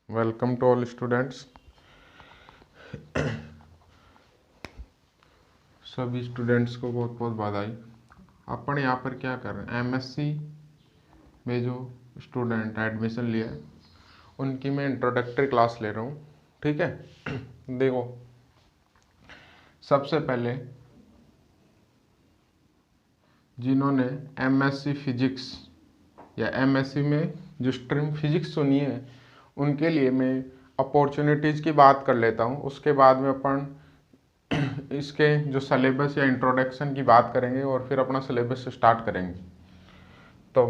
Welcome to all students. सभी students को बहुत बहुत बधाई। अपन यहाँ पर क्या कर रहे हैं, एमएससी में जो स्टूडेंट एडमिशन लिया है उनकी मैं इंट्रोडक्टरी क्लास ले रहा हूँ। ठीक है। देखो, सबसे पहले जिन्होंने एमएससी फिजिक्स या एमएससी में जो स्ट्रीम फिजिक्स सुनी है उनके लिए मैं अपॉर्चुनिटीज़ की बात कर लेता हूँ। उसके बाद में अपन इसके जो सिलेबस या इंट्रोडक्शन की बात करेंगे और फिर अपना सिलेबस स्टार्ट करेंगे। तो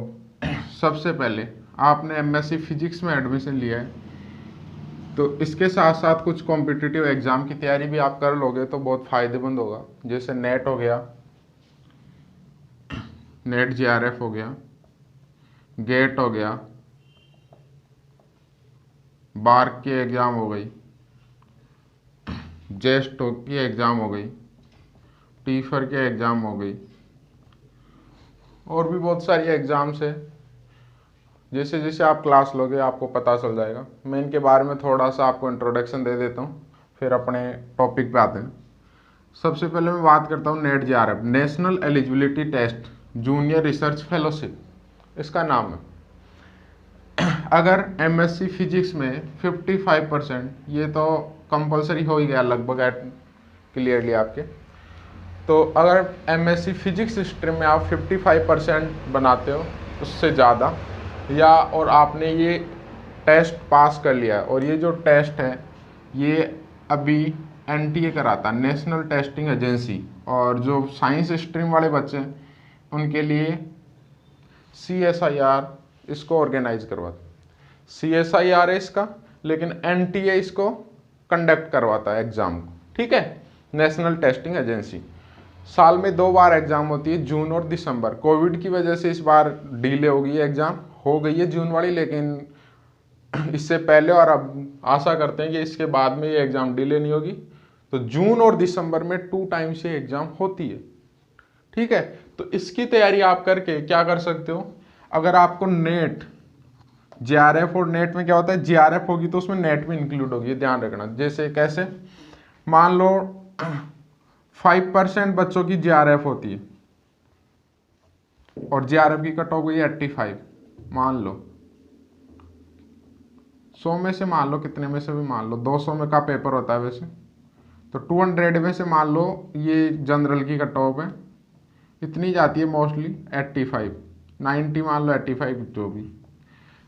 सबसे पहले आपने एमएससी फिजिक्स में एडमिशन लिया है तो इसके साथ साथ कुछ कॉम्पिटिटिव एग्ज़ाम की तैयारी भी आप कर लोगे तो बहुत फ़ायदेमंद होगा। जैसे नेट हो गया, नेट जेआरएफ हो गया, गेट हो गया, बार की एग्ज़ाम हो गई, जेस्ट की एग्ज़ाम हो गई, टीफर के एग्ज़ाम हो गई, और भी बहुत सारी एग्ज़ाम्स है। जैसे जैसे आप क्लास लोगे आपको पता चल जाएगा। मैं इनके बारे में थोड़ा सा आपको इंट्रोडक्शन दे देता हूँ, फिर अपने टॉपिक पे आते हैं। सबसे पहले मैं बात करता हूँ NET JRF, national eligibility test junior research fellowship, इसका नाम है। अगर एमएससी फिजिक्स में 55%, ये तो कंपलसरी हो ही गया लगभग क्लियरली आपके, तो अगर एमएससी फिजिक्स स्ट्रीम में आप 55% बनाते हो उससे ज़्यादा, या और आपने ये टेस्ट पास कर लिया, और ये जो टेस्ट है ये अभी एनटीए कराता, नेशनल टेस्टिंग एजेंसी, और जो साइंस स्ट्रीम वाले बच्चे हैं उनके लिए सीएसआईआर इसको ऑर्गेनाइज करवाता। सीएसआईआर है इसका, लेकिन एनटीए इसको कंडक्ट करवाता है एग्ज़ाम को। ठीक है, नेशनल टेस्टिंग एजेंसी। साल में 2 बार एग्ज़ाम होती है, जून और दिसंबर। कोविड की वजह से इस बार डिले हो गई है, एग्ज़ाम हो गई है जून वाली, लेकिन इससे पहले और अब आशा करते हैं कि इसके बाद में ये एग्ज़ाम डिले नहीं होगी। तो जून और दिसंबर में 2 टाइम से एग्ज़ाम होती है। ठीक है, तो इसकी तैयारी आप करके क्या कर सकते हो, अगर आपको नेट जेआरएफ, और नेट में क्या होता है, जेआरएफ होगी तो उसमें नेट भी इंक्लूड होगी, ध्यान रखना। जैसे कैसे, मान लो 5% बच्चों की जेआरएफ होती है और जेआरएफ की कट ऑफ गई 85, मान लो 100 में से, मान लो कितने में से भी मान लो 200 में का पेपर होता है वैसे, तो 200 में से मान लो ये जनरल की कट ऑफ है, इतनी जाती है मोस्टली 85, 90 मान लो, 85 जो भी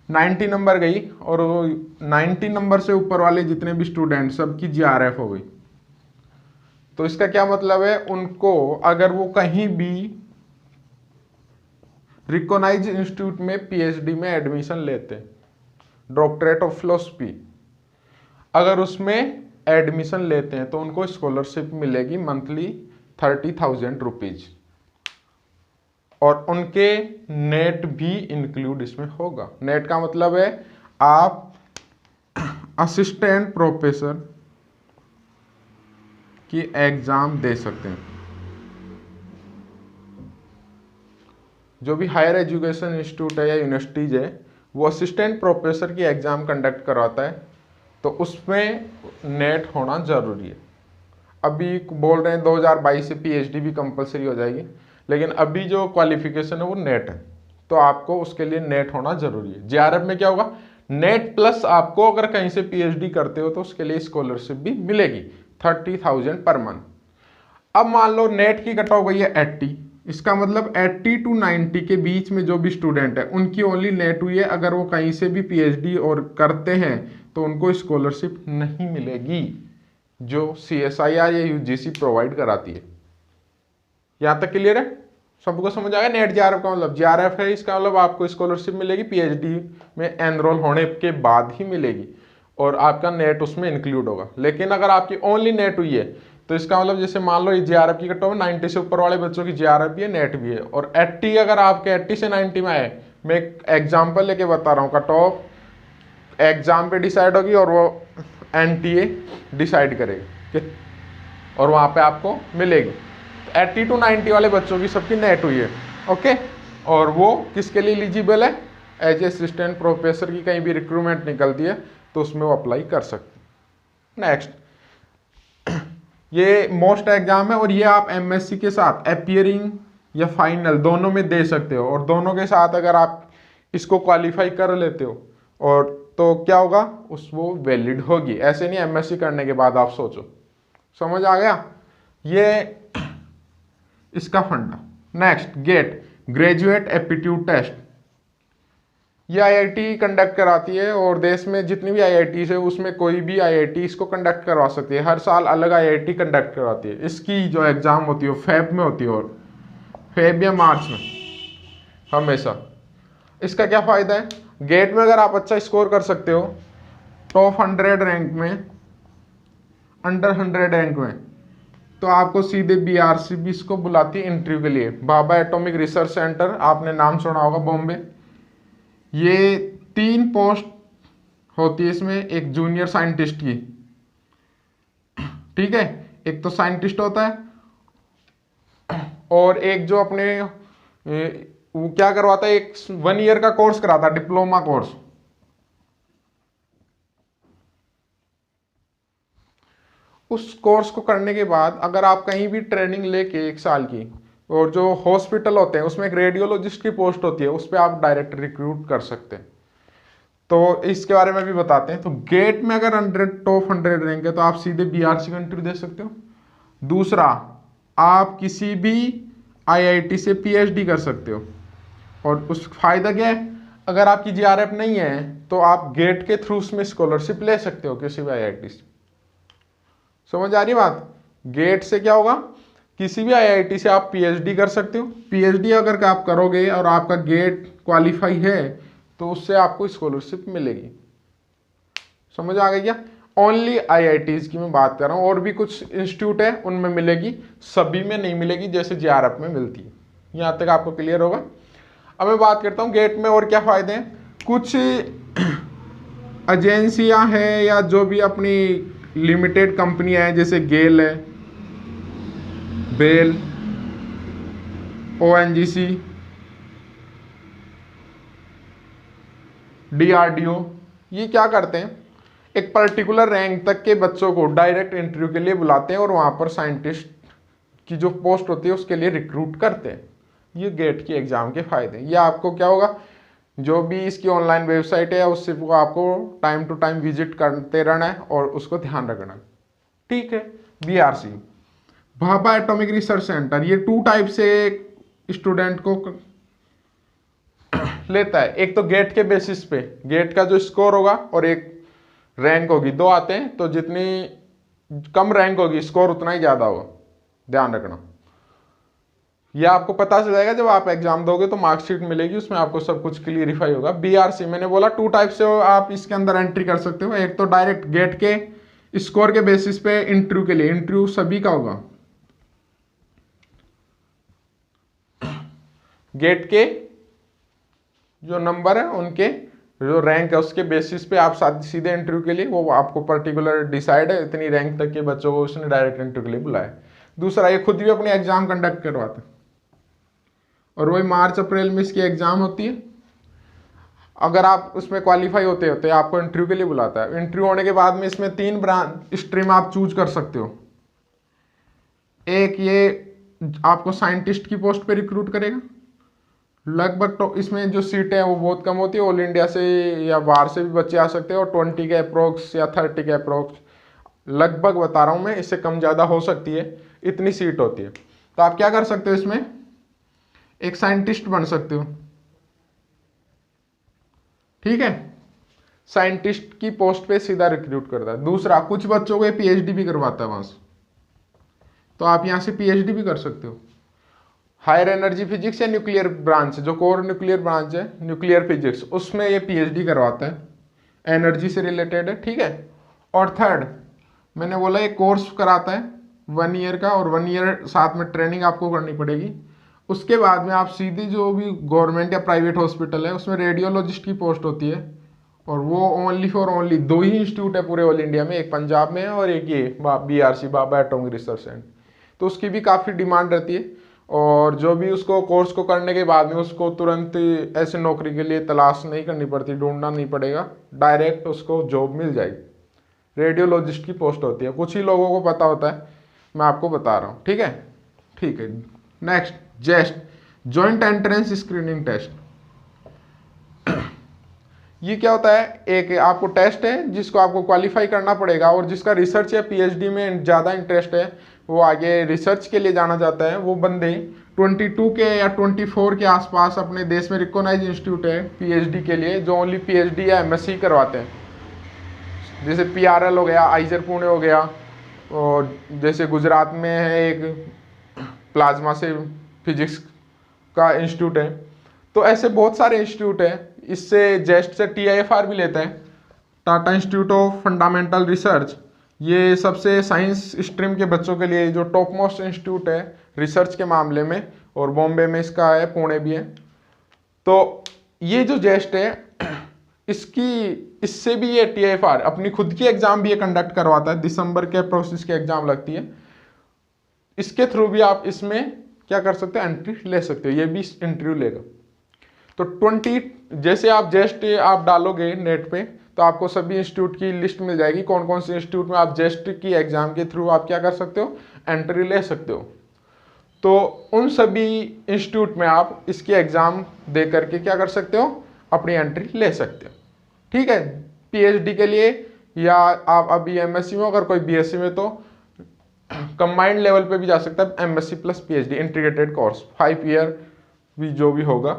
90 नंबर गई, और 90 नंबर से ऊपर वाले जितने भी स्टूडेंट सबकी जेआरएफ हो गई। तो इसका क्या मतलब है, उनको अगर वो कहीं भी रिकॉग्नाइज्ड इंस्टीट्यूट में पीएचडी में एडमिशन लेते, डॉक्टरेट ऑफ फिलोसफी, अगर उसमें एडमिशन लेते हैं तो उनको स्कॉलरशिप मिलेगी मंथली 30,000 रुपीज, और उनके नेट भी इंक्लूड इसमें होगा। नेट का मतलब है आप असिस्टेंट प्रोफेसर की एग्जाम दे सकते हैं। जो भी हायर एजुकेशन इंस्टीट्यूट है या यूनिवर्सिटीज है वो असिस्टेंट प्रोफेसर की एग्जाम कंडक्ट करवाता है, तो उसमें नेट होना जरूरी है। अभी बोल रहे हैं 2022 से पीएचडी भी कंपलसरी हो जाएगी, लेकिन अभी जो क्वालिफिकेशन है वो नेट है, तो आपको उसके लिए नेट होना जरूरी है। जेआरएफ में क्या होगा, नेट प्लस आपको अगर कहीं से पीएचडी करते हो तो उसके लिए स्कॉलरशिप भी मिलेगी 30,000 पर मंथ। अब मान लो नेट की कट ऑफ गई है 80, इसका मतलब 80 to 90 के बीच में जो भी स्टूडेंट है उनकी ओनली नेट हुई है। अगर वो कहीं से भी पीएचडी और करते हैं तो उनको स्कॉलरशिप नहीं मिलेगी जो सीएसआईआर या यूजीसी प्रोवाइड कराती है। यहाँ तक क्लियर है, सबको समझ आएगा। नेट जेआरएफ का मतलब, जेआरएफ है इसका मतलब आपको स्कॉलरशिप मिलेगी, पीएचडी में एनरोल होने के बाद ही मिलेगी, और आपका नेट उसमें इंक्लूड होगा। लेकिन अगर आपकी ओनली नेट हुई है तो इसका मतलब जैसे मान लो ये जेआरएफ की कट ऑफ 90 से ऊपर वाले बच्चों की जेआरएफ भी है, नेट भी है, और 80 अगर आपके 80 से 90 में आए, मैं एक एग्जाम्पल लेके बता रहा हूँ, कट ऑफ एग्जाम पे डिसाइड होगी और वो एनटीए डिसाइड करेगी और वहाँ पे आपको मिलेगी। 80 to 90 वाले बच्चों की सबकी नेट हुई है, ओके। और वो किसके लिए एलिजिबल है, एज ए असिस्टेंट प्रोफेसर की कहीं भी रिक्रूटमेंट निकलती है तो उसमें वो अप्लाई कर सकते। नेक्स्ट, ये मोस्ट एग्जाम है और ये आप एमएससी के साथ अपीयरिंग या फाइनल दोनों में दे सकते हो, और दोनों के साथ अगर आप इसको क्वालिफाई कर लेते हो और तो क्या होगा, वो वैलिड होगी। ऐसे नहीं एमएससी करने के बाद आप सोचो। समझ आ गया ये इसका funda. Next, GATE graduate aptitude test. ये आईआईटी कंडक्ट कराती है और देश में जितनी भी आईआईटी है उसमें कोई भी आईआईटी इसको कंडक्ट करवा सकती है। हर साल अलग आईआईटी कंडक्ट करवाती है। इसकी जो एग्ज़ाम होती है वो फेब में होती है, और फेब या मार्च में हमेशा। इसका क्या फ़ायदा है, गेट में अगर आप अच्छा स्कोर कर सकते हो टॉप 100 रैंक में, अंडर 100 रैंक में, तो आपको सीधे बीआरसीबी इसको बुलाती है इंटरव्यू के लिए। भाभा एटॉमिक रिसर्च सेंटर, आपने नाम सुना होगा, बॉम्बे। ये 3 पोस्ट होती है इसमें, एक जूनियर साइंटिस्ट की, ठीक है, एक तो साइंटिस्ट होता है और एक जो अपने वो क्या करवाता है, एक 1 ईयर का कोर्स कराता है, डिप्लोमा कोर्स। उस कोर्स को करने के बाद अगर आप कहीं भी ट्रेनिंग लेके 1 साल की, और जो हॉस्पिटल होते हैं उसमें एक रेडियोलॉजिस्ट की पोस्ट होती है, उस पर आप डायरेक्ट रिक्रूट कर सकते हैं। तो इसके बारे में भी बताते हैं। तो गेट में अगर टॉप 100 रैंक है तो आप सीधे बीआरसी का इंटरव्यू दे सकते हो। दूसरा, आप किसी भी आईआईटी से पीएचडी कर सकते हो, और उस फायदा क्या है, अगर आपकी जीआरएफ नहीं है तो आप गेट के थ्रू उसमें स्कॉलरशिप ले सकते हो किसी भी आईआईटी से। समझ आ रही बात। गेट से क्या होगा, किसी भी आईआईटी से आप पीएचडी कर सकते हो। पीएचडी अगर आप करोगे और आपका गेट क्वालिफाई है तो उससे आपको स्कॉलरशिप मिलेगी। समझ आ गई क्या। ओनली आईआईटीज की मैं बात कर रहा हूँ, और भी कुछ इंस्टीट्यूट है उनमें मिलेगी, सभी में नहीं मिलेगी जैसे जेआरएफ में मिलती है। यहाँ तक आपको क्लियर होगा। अब मैं बात करता हूँ गेट में और क्या फायदे हैं। कुछ एजेंसियां हैं या जो भी अपनी लिमिटेड कंपनियां हैं, जैसे गेल है, बेल, ओएनजीसी, डीआरडीओ, ये क्या करते हैं, एक पर्टिकुलर रैंक तक के बच्चों को डायरेक्ट इंटरव्यू के लिए बुलाते हैं और वहाँ पर साइंटिस्ट की जो पोस्ट होती है उसके लिए रिक्रूट करते हैं। ये गेट की एग्ज़ाम के फ़ायदे। ये आपको क्या होगा, जो भी इसकी ऑनलाइन वेबसाइट है उससे वो आपको टाइम टू टाइम विजिट करते रहना है और उसको ध्यान रखना है, ठीक है। BRC, Bhabha atomic research centre, ये 2 टाइप से स्टूडेंट को लेता है। एक तो गेट के बेसिस पे, गेट का जो स्कोर होगा और एक रैंक होगी, 2 आते हैं। तो जितनी कम रैंक होगी स्कोर उतना ही ज़्यादा होगा, ध्यान रखना। यह आपको पता चल जाएगा जब आप एग्जाम दोगे तो मार्कशीट मिलेगी, उसमें आपको सब कुछ क्लियरिफाई होगा। बीआरसी मैंने बोला 2 टाइप से आप इसके अंदर एंट्री कर सकते हो। एक तो डायरेक्ट गेट के स्कोर के बेसिस पे इंटरव्यू के लिए, इंटरव्यू सभी का होगा। गेट के जो नंबर है उनके जो रैंक है उसके बेसिस पे आप सीधे इंटरव्यू के लिए, वो आपको पर्टिकुलर डिसाइड है इतनी रैंक तक के बच्चों को उसने डायरेक्ट इंटरव्यू के लिए बुलाया। दूसरा, ये खुद भी अपने एग्जाम कंडक्ट करवाते हैं और वही मार्च अप्रैल में इसकी एग्जाम होती है। अगर आप उसमें क्वालिफाई होते हो तो आपको इंटरव्यू के लिए बुलाता है। इंटरव्यू होने के बाद में इसमें 3 ब्रांच स्ट्रीम आप चूज कर सकते हो। एक ये आपको साइंटिस्ट की पोस्ट पे रिक्रूट करेगा, लगभग तो इसमें जो सीटें हैं वो बहुत कम होती है। ऑल इंडिया से या बाहर से भी बच्चे आ सकते हैं और 20 के अप्रोक्स या 30 के अप्रोक्स, लगभग बता रहा हूँ मैं, इससे कम ज़्यादा हो सकती है, इतनी सीट होती है। तो आप क्या कर सकते हो, इसमें एक साइंटिस्ट बन सकते हो, ठीक है। साइंटिस्ट की पोस्ट पे सीधा रिक्रूट करता है। दूसरा, कुछ बच्चों को पीएचडी भी करवाता है वहाँ से, तो आप यहाँ से पीएचडी भी कर सकते हो। हायर एनर्जी फिजिक्स या न्यूक्लियर ब्रांच, जो कोर न्यूक्लियर ब्रांच है, न्यूक्लियर फिजिक्स, उसमें ये पीएचडी करवाता है, एनर्जी से रिलेटेड है, ठीक है। और थर्ड, मैंने बोला एक कोर्स कराता है 1 ईयर का, और 1 ईयर साथ में ट्रेनिंग आपको करनी पड़ेगी। उसके बाद में आप सीधी जो भी गवर्नमेंट या प्राइवेट हॉस्पिटल है उसमें रेडियोलॉजिस्ट की पोस्ट होती है, और वो only for only 2 he institute है पूरे ऑल इंडिया में, एक पंजाब में है और एक ये BRC, Bhabha atomic research centre. तो उसकी भी काफ़ी डिमांड रहती है और जो भी उसको कोर्स को करने के बाद में उसको तुरंत ऐसे नौकरी के लिए तलाश नहीं करनी पड़ती, ढूंढना नहीं पड़ेगा, डायरेक्ट उसको जॉब मिल जाएगी। रेडियोलॉजिस्ट की पोस्ट होती है, कुछ ही लोगों को पता होता है, मैं आपको बता रहा हूँ। ठीक है, ठीक है। Next, JEST, joint entrance screening test. ये क्या होता है, एक आपको टेस्ट है जिसको आपको क्वालिफाई करना पड़ेगा, और जिसका रिसर्च या पीएचडी में ज़्यादा इंटरेस्ट है, वो आगे रिसर्च के लिए जाना चाहता है, वो बंदे 22 के या 24 के आसपास अपने देश में रिकॉग्नाइज इंस्टीट्यूट है पीएचडी के लिए, जो ओनली पीएचडी या एमएससी करवाते हैं। जैसे पीआरएल हो गया, आइजर पुणे हो गया, और जैसे गुजरात में है एक प्लाज्मा से फिजिक्स का इंस्टीट्यूट है। तो ऐसे बहुत सारे इंस्टीट्यूट हैं। इससे जेस्ट से टीआईएफआर भी लेता है, Tata institute of fundamental research. ये सबसे साइंस स्ट्रीम के बच्चों के लिए जो टॉप मोस्ट इंस्टीट्यूट है रिसर्च के मामले में, और बॉम्बे में इसका है, पुणे भी है। तो ये जो जेस्ट है इससे भी ये टीआईएफआर अपनी खुद की एग्जाम भी ये कंडक्ट करवाता है, दिसंबर के प्रोसेस की एग्जाम लगती है। इसके थ्रू भी आप इसमें क्या कर सकते हो, एंट्री ले सकते हो, ये भी इंटरव्यू लेगा। तो 20 जैसे आप जेस्ट आप डालोगे नेट पे, तो आपको सभी इंस्टीट्यूट की लिस्ट मिल जाएगी, कौन कौन से इंस्टीट्यूट में आप जेस्ट की एग्जाम के थ्रू आप क्या कर सकते हो, एंट्री ले सकते हो। तो उन सभी इंस्टीट्यूट में आप इसकी एग्जाम दे करके क्या कर सकते हो, अपनी एंट्री ले सकते हो। ठीक है, पीएचडी के लिए, या आप अभी एमएससी में, अगर कोई बीएससी में, तो कंबाइंड लेवल पे भी जा सकता है, MSc plus PhD integrated course 5 year भी जो भी होगा।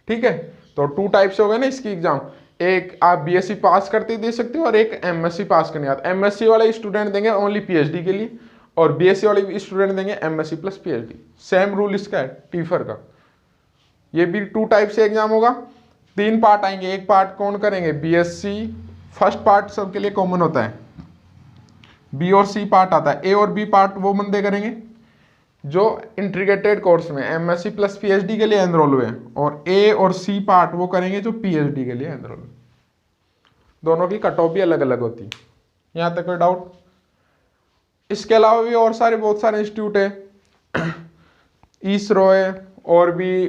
ठीक है, तो 2 टाइप से हो गए ना इसकी एग्जाम, एक आप बीएससी पास करते दे सकते हो, और एक एमएससी पास करने आता। एमएससी वाले स्टूडेंट देंगे ओनली पीएचडी के लिए, और बीएससी वाले स्टूडेंट देंगे MSc plus PhD. Same rule इसका है टीफर का। ये भी 2 टाइप से एग्जाम होगा, 3 पार्ट आएंगे। एक पार्ट कौन करेंगे, बीएससी, फर्स्ट पार्ट सबके लिए कॉमन होता है, बी और सी पार्ट आता है। ए और बी पार्ट वो बंदे करेंगे जो इंटीग्रेटेड कोर्स में एमएससी प्लस पीएचडी के लिए एनरोल हुए, और ए और सी पार्ट वो करेंगे जो पीएचडी के लिए एनरोल हुए। दोनों की कट ऑफ भी अलग अलग होती है। यहाँ तक कोई डाउट? इसके अलावा भी और सारे बहुत सारे इंस्टीट्यूट है, इसरो है, और भी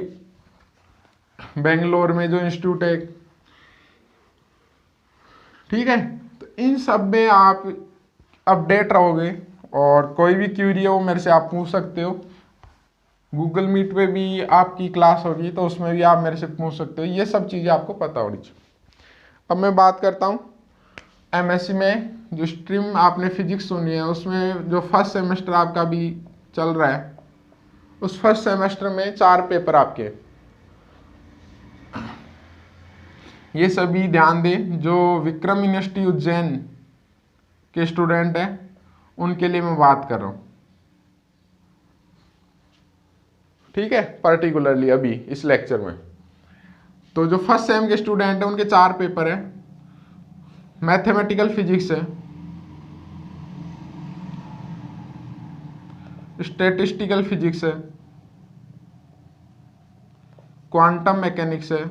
बेंगलोर में जो इंस्टीट्यूट है। ठीक है, तो इन सब में आप अपडेट रहोगे, और कोई भी क्यूरी है वो मेरे से आप पूछ सकते हो। गूगल मीट पे भी आपकी क्लास होगी, तो उसमें भी आप मेरे से पूछ सकते हो। ये सब चीज़ें आपको पता होनी चाहिए। अब मैं बात करता हूँ एमएससी में जो स्ट्रीम आपने फिजिक्स सुनी है, उसमें जो फर्स्ट सेमेस्टर आपका भी चल रहा है, उस फर्स्ट सेमेस्टर में 4 पेपर आपके। ये सभी ध्यान दें, जो विक्रम यूनिवर्सिटी उज्जैन के स्टूडेंट हैं उनके लिए मैं बात कर रहा हूँ। ठीक है, पर्टिकुलरली अभी इस लेक्चर में। तो जो फर्स्ट सेम के स्टूडेंट हैं उनके 4 पेपर है। मैथमेटिकल फिजिक्स है, स्टैटिस्टिकल फिजिक्स है, क्वांटम मैकेनिक्स है,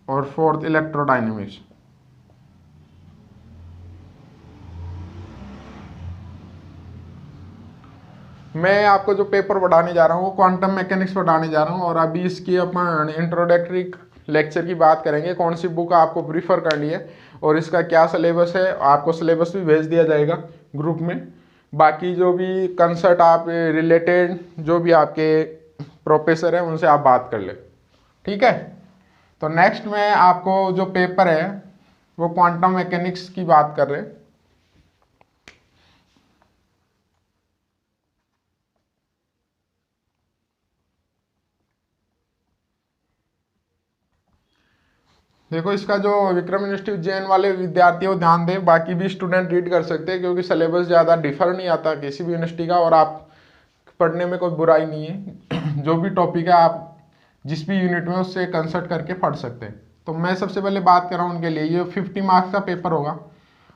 और 4th इलेक्ट्रोडायनेमिक्स। मैं आपको जो पेपर पढ़ाने जा रहा हूँ वो क्वांटम मैकेनिक्स पढ़ाने जा रहा हूँ, और अभी इसकी अपन इंट्रोडक्टरी लेक्चर की बात करेंगे, कौन सी बुक आपको प्रीफर करनी है, और इसका क्या सिलेबस है। आपको सिलेबस भी भेज दिया जाएगा ग्रुप में। बाकी जो भी कंसर्ट आप रिलेटेड जो भी आपके प्रोफेसर हैं उनसे आप बात कर ले। ठीक है, तो नेक्स्ट में आपको जो पेपर है वो क्वांटम मैकेनिक्स की बात कर रहे हैं। देखो, इसका जो विक्रम यूनिवर्सिटी उज्जैन वाले विद्यार्थी वो ध्यान दें, बाकी भी स्टूडेंट रीड कर सकते हैं, क्योंकि सिलेबस ज़्यादा डिफर नहीं आता किसी भी यूनिवर्सिटी का, और आप पढ़ने में कोई बुराई नहीं है। जो भी टॉपिक है आप जिस भी यूनिट में उससे कंसल्ट करके पढ़ सकते हैं। तो मैं सबसे पहले बात कर रहा हूँ उनके लिए। ये 50 मार्क्स का पेपर होगा,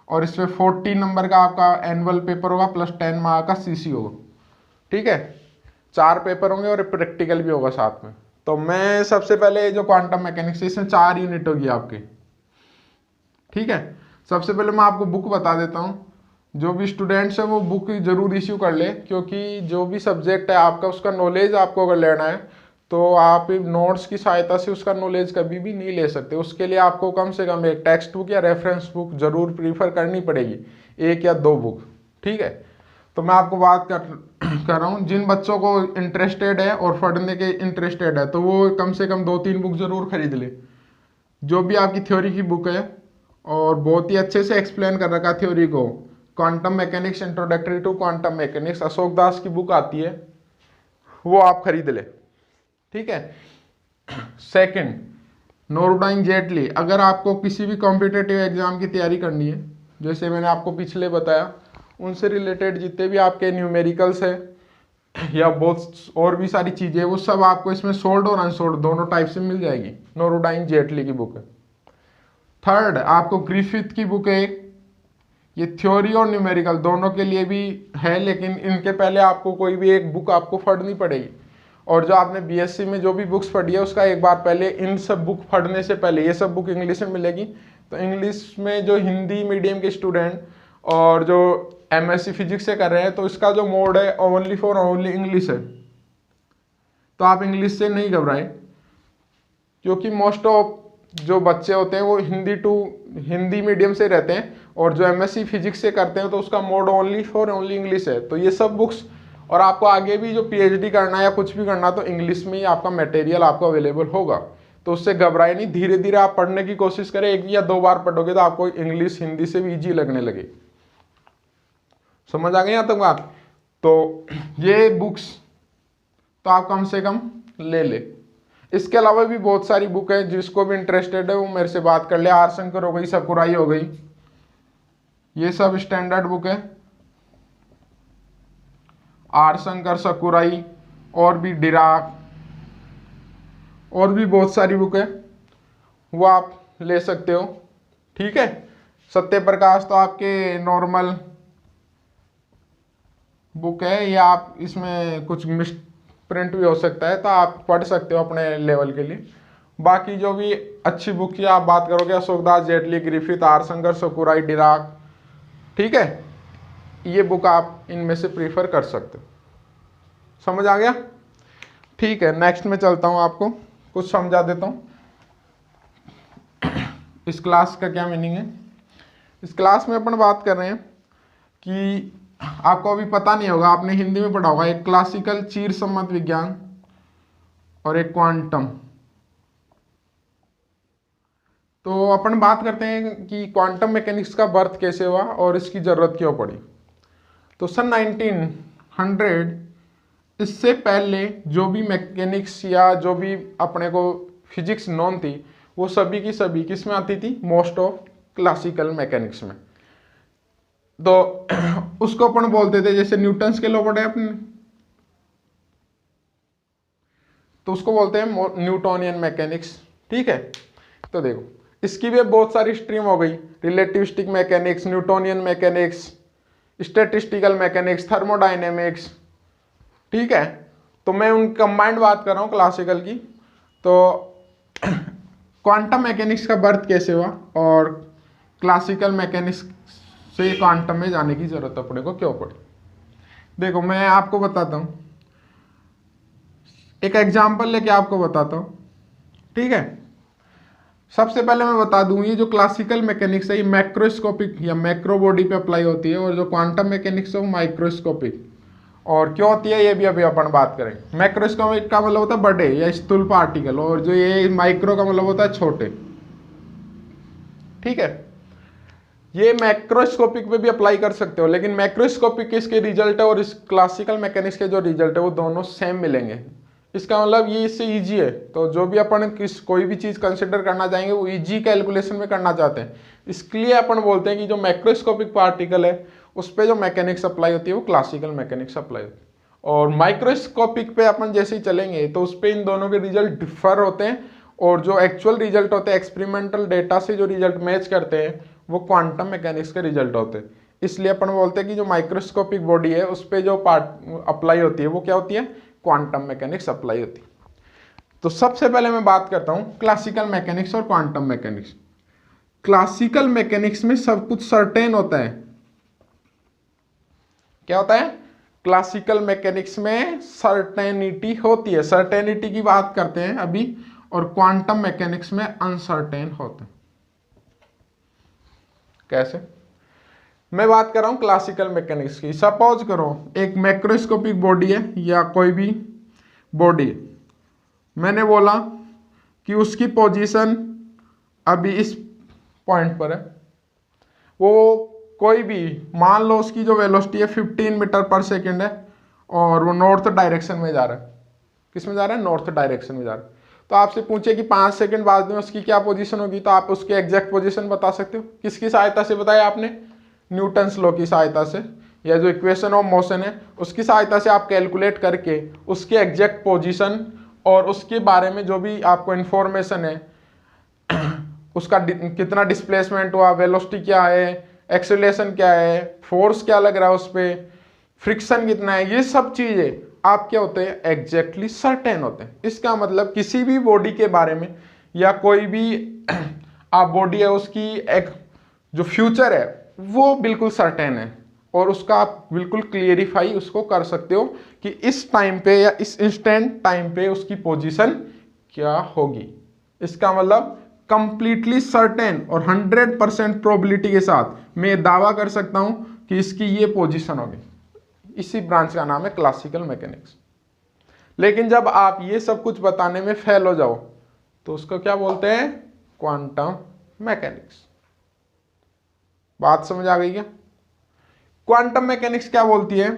और इसमें 40 नंबर का आपका एनुअल पेपर होगा, प्लस 10 मार्क्स का सीसी होगा। ठीक है, 4 पेपर होंगे, और प्रैक्टिकल भी होगा साथ में। तो मैं सबसे पहले जो क्वांटम मैकेनिक्स है, इसमें 4 यूनिट होगी आपकी। ठीक है, सबसे पहले मैं आपको बुक बता देता हूँ। जो भी स्टूडेंट्स है वो बुक जरूर इश्यू कर ले, क्योंकि जो भी सब्जेक्ट है आपका उसका नॉलेज आपको अगर लेना है तो आप नोट्स की सहायता से उसका नॉलेज कभी भी नहीं ले सकते। उसके लिए आपको कम से कम एक टेक्स्ट बुक या रेफरेंस बुक जरूर प्रीफर करनी पड़ेगी, 1 या 2 बुक। ठीक है, तो मैं आपको बात कर रहा हूँ जिन बच्चों को इंटरेस्टेड है और पढ़ने के इंटरेस्टेड है तो वो कम से कम 2-3 बुक जरूर खरीद ले। जो भी आपकी थ्योरी की बुक है और बहुत ही अच्छे से एक्सप्लेन कर रखा थ्योरी को, quantum mechanics introductory to quantum mechanics, Ashok Das की बुक आती है, वो आप खरीद ले। ठीक है। सेकंड, नोरोडाइन जेटली। अगर आपको किसी भी कॉम्पिटेटिव एग्जाम की तैयारी करनी है, जैसे मैंने आपको पिछले बताया, उनसे रिलेटेड जितने भी आपके न्यूमेरिकल्स है या बहुत और भी सारी चीज़ें, वो सब आपको इसमें सोल्ड और अनसोल्ड दोनों टाइप से मिल जाएगी। नोरोडाइन जेटली की बुक है। थर्ड, आपको ग्रिफिथ की बुक है, ये थ्योरी और न्यूमेरिकल दोनों के लिए भी है, लेकिन इनके पहले आपको कोई भी एक बुक आपको पढ़नी पड़ेगी। और जो आपने बीएससी में जो भी बुक्स पढ़ी है उसका एक बार पहले इन सब बुक पढ़ने से पहले, ये सब बुक इंग्लिश में मिलेगी, तो इंग्लिश में जो हिंदी मीडियम के स्टूडेंट और जो एमएससी फिजिक्स से कर रहे हैं तो इसका जो मोड है ओनली फॉर ओनली इंग्लिश है, तो आप इंग्लिश से नहीं घबराएं, क्योंकि मोस्ट ऑफ जो बच्चे होते हैं वो हिंदी मीडियम से रहते हैं, और जो एमएससी फिजिक्स से करते हैं तो उसका mode only for only English है। तो ये सब बुक्स, और आपको आगे भी जो पीएचडी करना है या कुछ भी करना तो इंग्लिश में ही आपका मटेरियल आपको अवेलेबल होगा, तो उससे घबराए नहीं। धीरे धीरे आप पढ़ने की कोशिश करें, 1 या 2 बार पढ़ोगे तो आपको इंग्लिश हिंदी से भी ईजी लगने लगे। समझ आ गई यहाँ तक बात? तो ये बुक्स तो आप कम से कम ले ले। इसके अलावा भी बहुत सारी बुक है, जिसको भी इंटरेस्टेड है वो मेरे से बात कर ले। आर शंकर हो गई, सकुराई हो गई, ये सब स्टैंडर्ड बुक है। आर शंकर, सकुराई, और भी डिराक, और भी बहुत सारी बुक है, वो आप ले सकते हो। ठीक है। सत्य प्रकाश तो आपके नॉर्मल बुक है, या आप इसमें कुछ मिस प्रिंट भी हो सकता है, तो आप पढ़ सकते हो अपने लेवल के लिए। बाकी जो भी अच्छी बुक की आप बात करोगे, Ashok Das, Zettili, Griffith, R Shankar, Sakurai, Dirac, ठीक है, ये बुक आप इनमें से प्रीफर कर सकते हो। समझ आ गया? ठीक है, नेक्स्ट में चलता हूँ, आपको कुछ समझा देता हूँ इस क्लास का क्या मीनिंग है। इस क्लास में अपन बात कर रहे हैं कि आपको अभी पता नहीं होगा, आपने हिंदी में पढ़ा होगा, एक क्लासिकल चीर सम्मत विज्ञान और एक क्वांटम। तो अपन बात करते हैं कि क्वांटम मैकेनिक्स का बर्थ कैसे हुआ और इसकी जरूरत क्यों पड़ी। तो सन 1900, इससे पहले जो भी मैकेनिक्स या जो भी अपने को फिजिक्स नॉन थी, वो सभी की सभी किस में आती थी? मोस्ट ऑफ क्लासिकल मैकेनिक्स में। तो उसको अपन बोलते थे, जैसे न्यूटन्स के लॉ पढ़े अपने, तो उसको बोलते हैं न्यूटोनियन मैकेनिक्स। ठीक है। तो देखो, इसकी भी बहुत सारी स्ट्रीम हो गई, relativistic mechanics, Newtonian mechanics, statistical mechanics, thermodynamics. ठीक है। तो मैं उन कंबाइंड बात कर रहा हूँ क्लासिकल की। तो क्वांटम मैकेनिक्स का बर्थ कैसे हुआ और क्लासिकल मैकेनिक्स से क्वांटम में जाने की जरूरत अपने को क्यों पड़ी। देखो, मैं आपको बताता हूँ, एक एग्जाम्पल लेके आपको बताता हूँ। ठीक है। सबसे पहले मैं बता दूं, ये जो क्लासिकल मैकेनिक्स है ये मैक्रोस्कोपिक या मैक्रो बॉडी पे अप्लाई होती है, और जो क्वांटम मैकेनिक्स है वो माइक्रोस्कोपिक। और क्यों होती है ये भी अभी अपन बात करेंगे। मैक्रोस्कोपिक का मतलब होता है बड़े या स्थूल पार्टिकल, और जो ये माइक्रो का मतलब होता है छोटे। ठीक है। ये मैक्रोस्कोपिक पे भी अप्लाई कर सकते हो, लेकिन मैक्रोस्कोपिक के इसके रिजल्ट है और इस क्लासिकल मैकेनिक्स के जो रिजल्ट है वो दोनों सेम मिलेंगे। इसका मतलब ये इससे इजी है। तो जो भी अपन कोई भी चीज़ कंसिडर करना चाहेंगे वो इजी कैलकुलेशन में करना चाहते हैं, इसलिए अपन बोलते हैं कि जो मैक्रोस्कोपिक पार्टिकल है उस पर जो मैकेनिक्स अप्लाई होती है वो क्लासिकल मैकेनिक्स अप्लाई होती है। और माइक्रोस्कोपिक पे अपन जैसे ही चलेंगे तो उस पर इन दोनों के रिजल्ट डिफर होते हैं, और जो एक्चुअल रिजल्ट होते हैं एक्सपेरिमेंटल डेटा से जो रिजल्ट मैच करते हैं वो क्वांटम मैकेनिक्स के रिजल्ट होते हैं। इसलिए अपन बोलते हैं कि जो माइक्रोस्कोपिक बॉडी है उस पर जो पार्ट अप्लाई होती है वो क्या होती है? क्वांटम मैकेनिक्स अप्लाई होती है। तो सबसे पहले मैं बात करता हूं क्लासिकल मैकेनिक्स और क्वांटम मैकेनिक्स। क्लासिकल मैकेनिक्स में सब कुछ सर्टेन होता है, क्या होता है, क्लासिकल मैकेनिक्स में सर्टेनिटी होती है, सर्टेनिटी की बात करते हैं अभी, और क्वांटम मैकेनिक्स में अनसर्टेन होते हैं। कैसे, मैं बात कर रहा हूं क्लासिकल मैकेनिक्स की। सपोज करो एक मैक्रोस्कोपिक बॉडी है या कोई भी बॉडी, मैंने बोला कि उसकी पोजीशन अभी इस पॉइंट पर है, वो कोई भी, मान लो उसकी जो वेलोसिटी है 15 मीटर पर सेकेंड है और वो नॉर्थ डायरेक्शन में जा रहा है। किस में जा रहा है, नॉर्थ डायरेक्शन में जा रहा है। तो आपसे पूछे कि 5 सेकंड बाद में उसकी क्या पोजीशन होगी, तो आप उसकी एग्जैक्ट पोजीशन बता सकते हो। किसकी सहायता से बताया आपने, न्यूटन्स लॉ की सहायता से, या जो इक्वेशन ऑफ मोशन है उसकी सहायता से आप कैलकुलेट करके उसकी एग्जैक्ट पोजीशन और उसके बारे में जो भी आपको इंफॉर्मेशन है, उसका कितना डिस्प्लेसमेंट हुआ, वेलोसिटी क्या है, एक्सेलरेशन क्या है, फोर्स क्या लग रहा है उस पर, फ्रिक्शन कितना है, ये सब चीजें आप क्या होते हैं, एग्जैक्टली सर्टेन होते हैं। इसका मतलब किसी भी बॉडी के बारे में या कोई भी आप बॉडी है उसकी एक जो फ्यूचर है वो बिल्कुल सर्टेन है, और उसका आप बिल्कुल क्लियरिफाई उसको कर सकते हो कि इस टाइम पे या इस इंस्टेंट टाइम पे उसकी पोजीशन क्या होगी। इसका मतलब कंप्लीटली सर्टेन और 100% प्रोबेबिलिटी के साथ मैं दावा कर सकता हूं कि इसकी ये पोजीशन होगी। इसी ब्रांच का नाम है क्लासिकल मैकेनिक्स। लेकिन जब आप ये सब कुछ बताने में फेल हो जाओ तो उसको क्या बोलते हैं, क्वांटम मैकेनिक्स। बात समझ आ गई क्या? क्वांटम मैकेनिक्स क्या बोलती है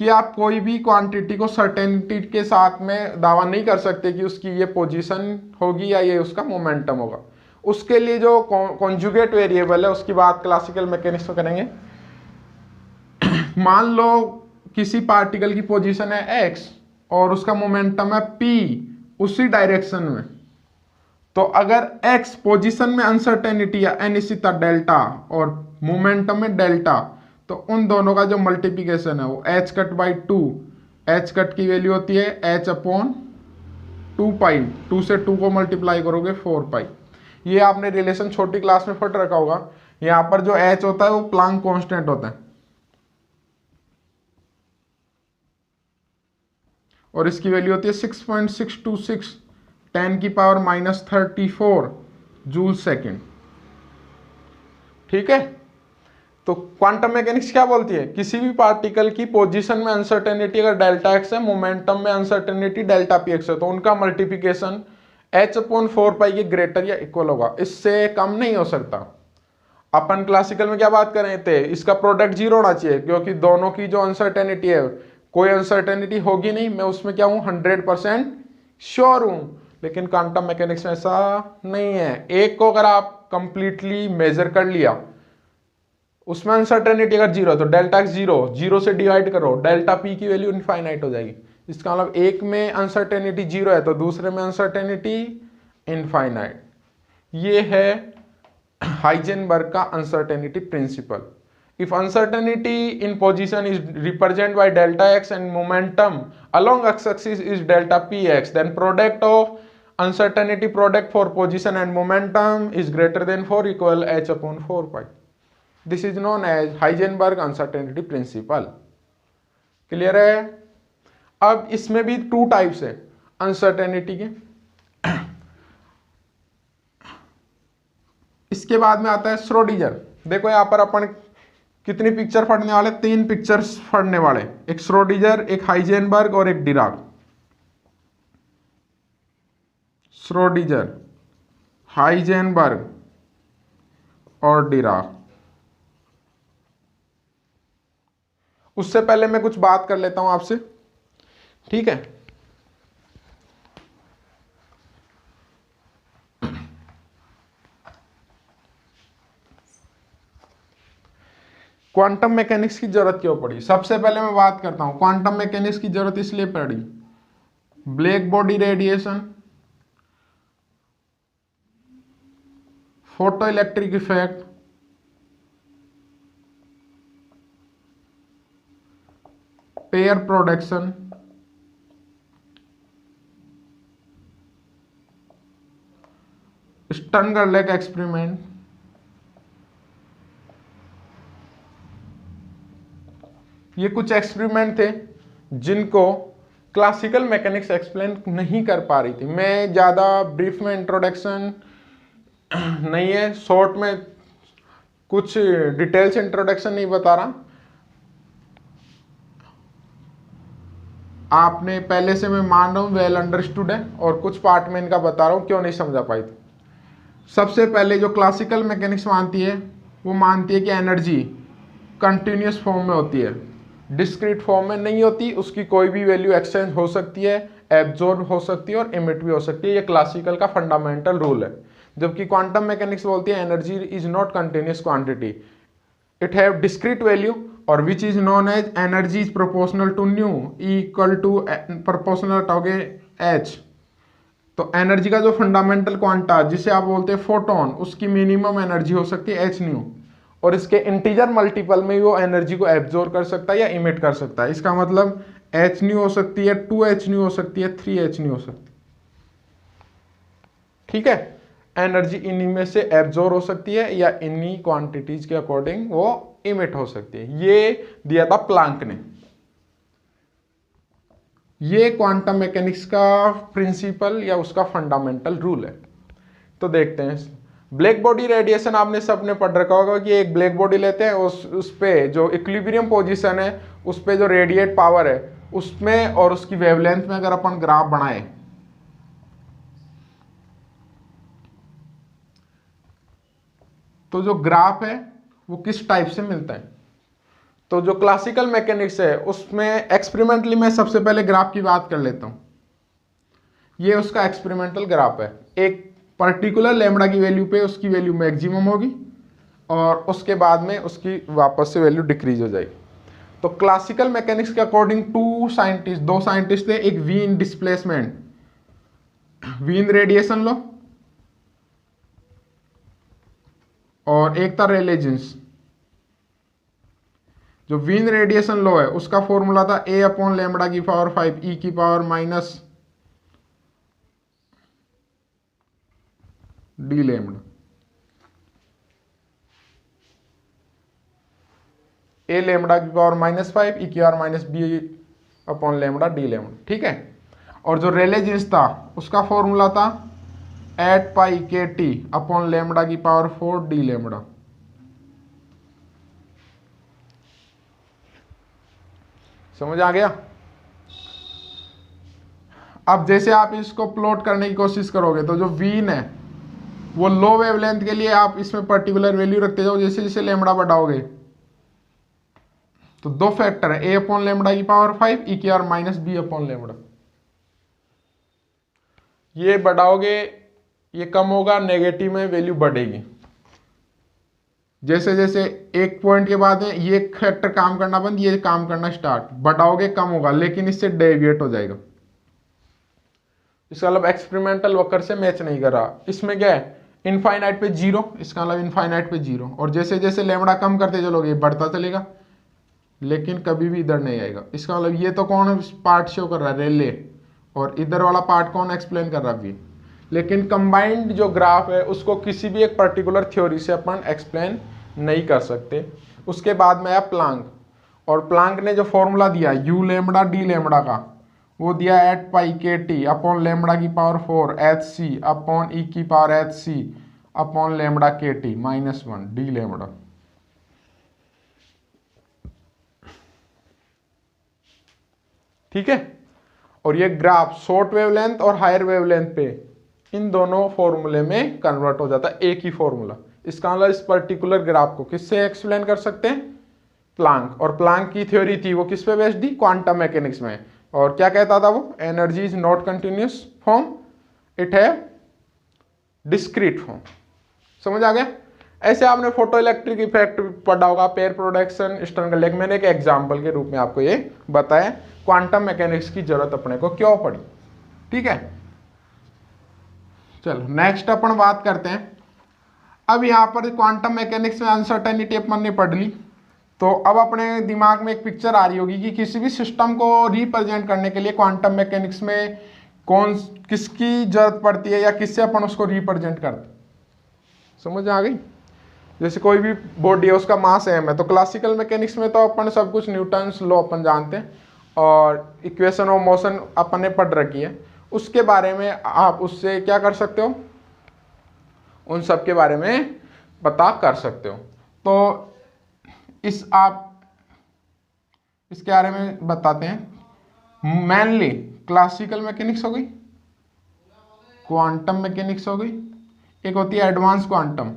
कि आप कोई भी क्वांटिटी को सर्टेनिटी के साथ में दावा नहीं कर सकते कि उसकी ये पोजीशन होगी या ये उसका मोमेंटम होगा। उसके लिए जो कॉन्जुगेट वेरिएबल है उसकी बात क्लासिकल मैकेनिक्स में करेंगे। मान लो किसी पार्टिकल की पोजीशन है x और उसका मोमेंटम है p उसी डायरेक्शन में, तो अगर x पोजीशन में अनसर्टेनिटी या अनिश्चितता डेल्टा और मोमेंटम में डेल्टा, तो उन दोनों का जो मल्टीप्लिकेशन है वो h cut by 2, h cut की वैल्यू होती है h अपॉन 2 पाई, 2 से 2 को मल्टीप्लाई करोगे 4 पाई। ये आपने रिलेशन छोटी क्लास में पढ़ रखा होगा। यहाँ पर जो h होता है वो प्लांक कांस्टेंट होता है, और इसकी वैल्यू होती है 6.626 10 की पावर -34 जूल सेकेंड। ठीक है, तो क्वांटम मैकेनिक्स क्या बोलती है, किसी भी पार्टिकल की पोजीशन में अनसर्टेनिटी अगर डेल्टा एक्स है, मोमेंटम में अनसर्टेनिटी डेल्टा पी एक्स है, तो उनका मल्टीप्लिकेशन h अपॉन 4 पाई के ग्रेटर या इक्वल होगा, इससे कम नहीं हो सकता। अपन क्लासिकल में क्या बात कर रहे थे, इसका प्रोडक्ट जीरो होना चाहिए, क्योंकि दोनों की जो अनसर्टेनिटी है, कोई अनसर्टेनिटी होगी नहीं, मैं उसमें क्या हूं 100% श्योर हूं। लेकिन क्वांटम मैकेनिक्स में ऐसा नहीं है। एक को अगर आप कंप्लीटली मेजर कर लिया, उसमें अनसर्टेनिटी अगर जीरो, तो डेल्टा एक्स जीरो, जीरो से डिवाइड करो, डेल्टा पी की वैल्यू इनफाइनाइट हो जाएगी। इसका मतलब एक में अनसर्टेनिटी जीरो है तो दूसरे में अनसर्टेनिटी इनफाइनाइट। ये है हाइजेनबर्ग का uncertainty principle. If uncertainty in position is represented by delta x and momentum along x-axis is delta px, then product of uncertainty product for position and momentum is greater than 4 equal h upon 4 pi. This is known as Heisenberg uncertainty principle. Clear है? अब इसमें भी 2 types है uncertainty के। इसके बाद में आता है श्रोडिंगर। देखो यहां पर अपन कितनी पिक्चर पढ़ने वाले, 3 पिक्चर्स पढ़ने वाले, एक श्रोडिंगर, एक हाइजेनबर्ग और एक डिराक। श्रोडिंगर, हाइजेनबर्ग और डिराक। उससे पहले मैं कुछ बात कर लेता हूं आपसे, ठीक है? क्वांटम मैकेनिक्स की जरूरत क्यों पड़ी? सबसे पहले मैं बात करता हूं क्वांटम मैकेनिक्स की जरूरत इसलिए पड़ी, black body radiation, photo electric effect, pair production, Stern Gerlach experiment, ये कुछ एक्सपेरिमेंट थे जिनको क्लासिकल मैकेनिक्स एक्सप्लेन नहीं कर पा रही थी। मैं ज़्यादा ब्रीफ में इंट्रोडक्शन नहीं है, शॉर्ट में कुछ डिटेल्स इंट्रोडक्शन नहीं बता रहा, आपने पहले से मैं मान रहा हूँ वेल अंडरस्टूड है, और कुछ पार्ट में इनका बता रहा हूँ क्यों नहीं समझा पाई थी। सबसे पहले जो क्लासिकल मैकेनिक्स मानती है वो मानती है कि एनर्जी कंटिन्यूस फॉर्म में होती है, डिस्क्रीट फॉर्म में नहीं होती, उसकी कोई भी वैल्यू एक्सचेंज हो सकती है, एब्जॉर्ब हो सकती है और इमिट भी हो सकती है। ये क्लासिकल का फंडामेंटल रूल है। जबकि क्वांटम मैकेनिक्स बोलती है energy is not continuous quantity, it have discrete value और which is known as energy is proportional to nu equal to proportional टोगे एच। तो एनर्जी का जो फंडामेंटल क्वांटा जिसे आप बोलते हैं फोटोन, उसकी मिनिमम एनर्जी हो सकती है एच न्यू, और इसके इंटीजर मल्टीपल में वो एनर्जी को एब्जॉर्ब कर सकता है या इमिट कर सकता है। इसका मतलब एच न्यू हो सकती है, 2h न्यू हो सकती है, 3h न्यू हो सकती है। ठीक है, एनर्जी इन्हीं में से एब्जॉर्ब हो सकती है या इन्हीं क्वांटिटीज के अकॉर्डिंग वो इमिट हो सकती है। ये दिया था प्लांक ने। ये क्वांटम मैकेनिक्स का प्रिंसिपल या उसका फंडामेंटल रूल है। तो देखते हैं, ब्लैक बॉडी रेडिएशन आपने सबने पढ़ रखा होगा कि एक ब्लैक बॉडी लेते हैं, उस पे जो इक्विलिब्रियम पोजीशन है उस पे जो रेडिएट पावर है उसमें और उसकी वेवलेंथ में अगर अपन ग्राफ बनाए तो जो ग्राफ है वो किस टाइप से मिलता है। तो जो क्लासिकल मैकेनिक्स है उसमें एक्सपेरिमेंटली मैं सबसे पहले ग्राफ की बात कर लेता हूं। ये उसका एक्सपेरिमेंटल ग्राफ है। एक पर्टिकुलर लैम्बडा की वैल्यू पे उसकी वैल्यू मैक्सिमम होगी और उसके बाद में उसकी वापस से वैल्यू डिक्रीज हो जाएगी। तो क्लासिकल मैकेनिक्स के अकॉर्डिंग दो साइंटिस्ट थे, एक Wien displacement, Wien radiation law, और एक था रेले जीन्स। जो वीन रेडिएशन लॉ है उसका फॉर्मूला था a अपॉन लैम्बडा की पावर 5 e की power minus d lambda, a lambda की पावर माइनस 5 e की power minus b upon lambda d lambda. ठीक है, और जो रेले जीन्स था उसका फॉर्मूला था 8 pi k t upon lambda की पावर 4 डी लैम्बडा। समझ आ गया। अब जैसे आप इसको प्लॉट करने की कोशिश करोगे तो जो वीन है वो लो वेवलेंथ के लिए आप इसमें पर्टिकुलर वैल्यू रखते जाओ, जैसे जैसे लैम्बडा बढ़ाओगे तो दो फैक्टर है, a अपॉन लैम्बडा की पावर 5 e की power minus b upon lambda. ये बढ़ाओगे ये कम होगा, नेगेटिव में वैल्यू बढ़ेगी। जैसे जैसे एक पॉइंट के बाद में ये फैक्टर काम करना बंद, ये काम करना स्टार्ट, बढ़ाओगे कम होगा लेकिन इससे डेविएट हो जाएगा। इसका मतलब एक्सपेरिमेंटल वक्र से मैच नहीं कर रहा। इसमें क्या है, इनफाइनाइट पे जीरो, इसका मतलब इनफाइनाइट पे जीरो, और जैसे जैसे लैम्बडा कम करते चलोगे बढ़ता चलेगा लेकिन कभी भी इधर नहीं आएगा। इसका मतलब ये तो कौन पार्ट शो कर रहा है, रेले, और इधर वाला पार्ट कौन एक्सप्लेन कर रहा है, वी। लेकिन कंबाइंड जो ग्राफ है उसको किसी भी एक पर्टिकुलर थ्योरी से अपन एक्सप्लेन नहीं कर सकते। उसके बाद में आया प्लांक, और प्लांक ने जो फॉर्मूला दिया यू लैम्बडा डी लैम्बडा का, वो दिया 8 pi k t upon lambda की power 4 h c upon e की power h c upon lambda k t minus 1 d lambda. ठीक है, और ये ग्राफ शॉर्ट वेवलेंथ और हायर वेवलेंथ पे इन दोनों फॉर्मूले में कन्वर्ट हो जाता है, एक ही फॉर्मूला। इसका मतलब इस पर्टिकुलर ग्राफ को किससे एक्सप्लेन कर सकते हैं, प्लांक। और प्लांक की थ्योरी थी वो किस पे बेस्ड थी, क्वांटम मैकेनिक्स में। और क्या कहता था वो, energy is not continuous form, it है डिस्क्रीट फॉर्म। समझ आ गया। ऐसे आपने फोटो इलेक्ट्रिक इफेक्ट पढ़ा होगा, पेयर प्रोडक्शन, स्टर्नगरलिक। मैंने एक एग्जांपल के रूप में आपको ये बताया क्वांटम मैकेनिक्स की जरूरत अपने को क्यों पड़ी। ठीक है, चलो नेक्स्ट अपन बात करते हैं। अब यहाँ पर क्वांटम मैकेनिक्स में अनसर्टेनिटी अपन ने पढ़ ली, तो अब अपने दिमाग में एक पिक्चर आ रही होगी कि किसी भी सिस्टम को रिप्रेजेंट करने के लिए क्वांटम मैकेनिक्स में किसकी जरूरत पड़ती है या किससे अपन उसको रिप्रेजेंट करते। समझ आ गई। जैसे कोई भी बॉडी है उसका मास m है, तो क्लासिकल मैकेनिक्स में तो अपन सब कुछ न्यूटन्स लॉ अपन जानते हैं और इक्वेशन ऑफ मोशन अपन ने पढ़ रखी है। उसके बारे में आप उससे क्या कर सकते हो, उन सब के बारे में पता कर सकते हो। तो आप इसके बारे में बताते हैं। मेनली क्लासिकल मैकेनिक्स हो गई, क्वांटम मैकेनिक्स हो गई, एक होती है एडवांस क्वांटम